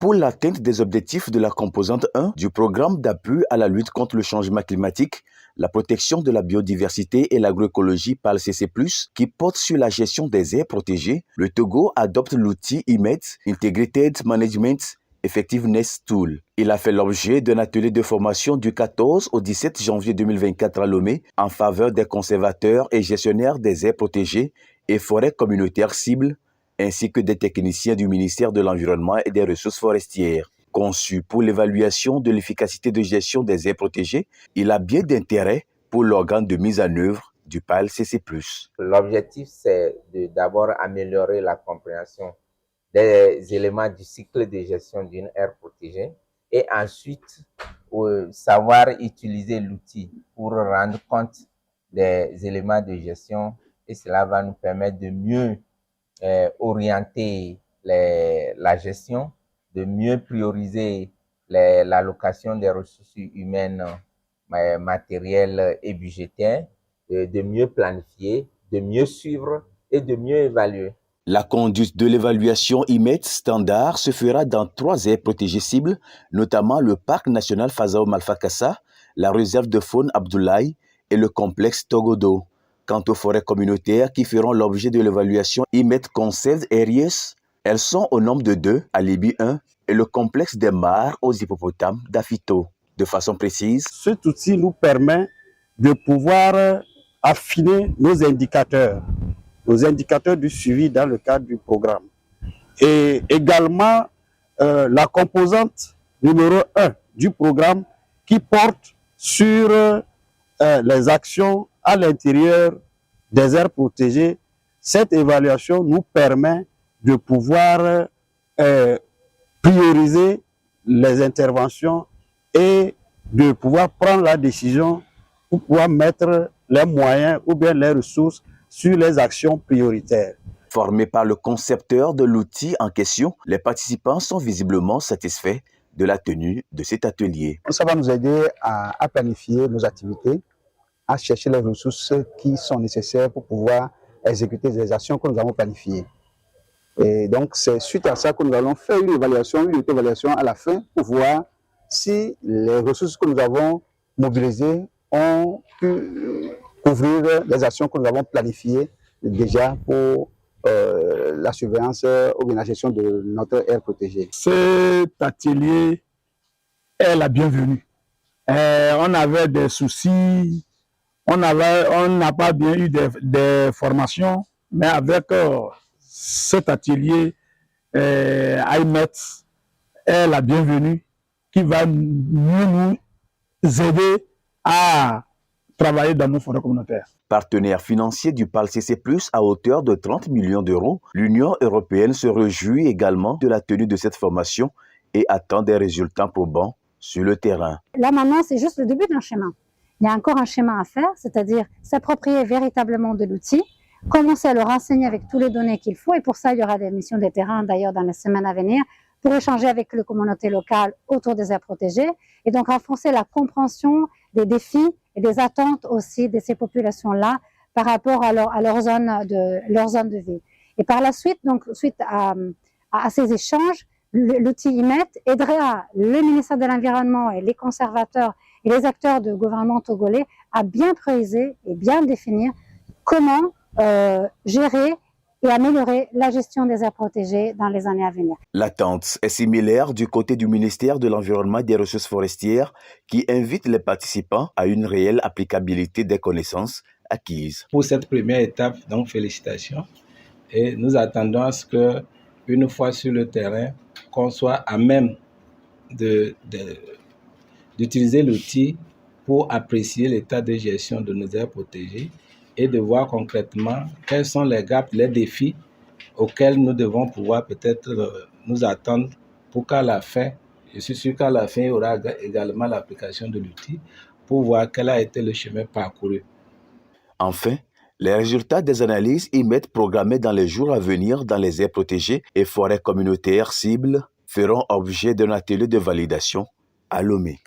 Pour l'atteinte des objectifs de la composante 1 du programme d'appui à la lutte contre le changement climatique, la protection de la biodiversité et l'agroécologie PALCC+, qui porte sur la gestion des aires protégées, le Togo adopte l'outil IMET, Integrated Management Effectiveness Tool. Il a fait l'objet d'un atelier de formation du 14 au 17 janvier 2024 à Lomé en faveur des conservateurs et gestionnaires des aires protégées et forêts communautaires cibles, ainsi que des techniciens du ministère de l'Environnement et des Ressources forestières. Conçu pour l'évaluation de l'efficacité de gestion des aires protégées, il a bien d'intérêt pour l'organe de mise en œuvre du PALCC+. L'objectif, c'est d'abord améliorer la compréhension des éléments du cycle de gestion d'une aire protégée et ensuite savoir utiliser l'outil pour rendre compte des éléments de gestion, et cela va nous permettre de mieux orienter la gestion, de mieux prioriser l'allocation des ressources humaines, matérielles et budgétaires, de mieux planifier, de mieux suivre et de mieux évaluer. La conduite de l'évaluation IMET standard se fera dans 3 aires protégées cibles, notamment le parc national Fazao Malfakassa, la réserve de faune Abdoulaye et le complexe Togodo. Quant aux forêts communautaires qui feront l'objet de l'évaluation IMET Conserved Areas, elles sont au nombre de 2 à Libye 1 et le complexe des mares aux hippopotames d'Afito. De façon précise, cet outil nous permet de pouvoir affiner nos indicateurs du suivi dans le cadre du programme. Et également la composante numéro 1 du programme qui porte sur les actions à l'intérieur des aires protégées. Cette évaluation nous permet de pouvoir prioriser les interventions et de pouvoir prendre la décision pour pouvoir mettre les moyens ou bien les ressources sur les actions prioritaires. Formés par le concepteur de l'outil en question, les participants sont visiblement satisfaits de la tenue de cet atelier. Ça va nous aider à planifier nos activités, à chercher les ressources qui sont nécessaires pour pouvoir exécuter les actions que nous avons planifiées. Et donc, c'est suite à ça que nous allons faire une évaluation à la fin pour voir si les ressources que nous avons mobilisées ont pu couvrir les actions que nous avons planifiées déjà pour la surveillance ou bien la gestion de notre aire protégée. Cet atelier est la bienvenue. On avait des soucis, on n'a pas bien eu des formations, mais avec cet atelier, IMET est la bienvenue qui va mieux nous aider à travailler dans nos forêts communautaires. Partenaire financier du PALCC+, à hauteur de 30 millions d'euros, l'Union européenne se réjouit également de la tenue de cette formation et attend des résultats probants sur le terrain. Là maintenant, c'est juste le début d'un schéma. Il y a encore un schéma à faire, c'est-à-dire s'approprier véritablement de l'outil, commencer à le renseigner avec toutes les données qu'il faut, et pour ça, il y aura des missions de terrain d'ailleurs dans les semaines à venir, pour échanger avec les communautés locales autour des aires protégées, et donc renforcer la compréhension des défis et des attentes aussi de ces populations-là par rapport à leur zone de vie. Et par la suite, donc suite à ces échanges, l'outil IMET aidera le ministère de l'Environnement et les conservateurs et les acteurs du gouvernement togolais à bien prioriser et bien définir comment gérer et améliorer la gestion des aires protégées dans les années à venir. L'attente est similaire du côté du ministère de l'Environnement et des Ressources forestières qui invite les participants à une réelle applicabilité des connaissances acquises. Pour cette première étape, donc félicitations. Et nous attendons à ce que, une fois sur le terrain, qu'on soit à même d'utiliser l'outil pour apprécier l'état de gestion de nos aires protégées et de voir concrètement quels sont les gaps, les défis auxquels nous devons pouvoir peut-être nous attendre pour qu'à la fin, je suis sûr qu'à la fin, il y aura également l'application de l'outil pour voir quel a été le chemin parcouru. Enfin, les résultats des analyses IMET programmées dans les jours à venir dans les aires protégées et forêts communautaires cibles feront objet d'un atelier de validation à Lomé.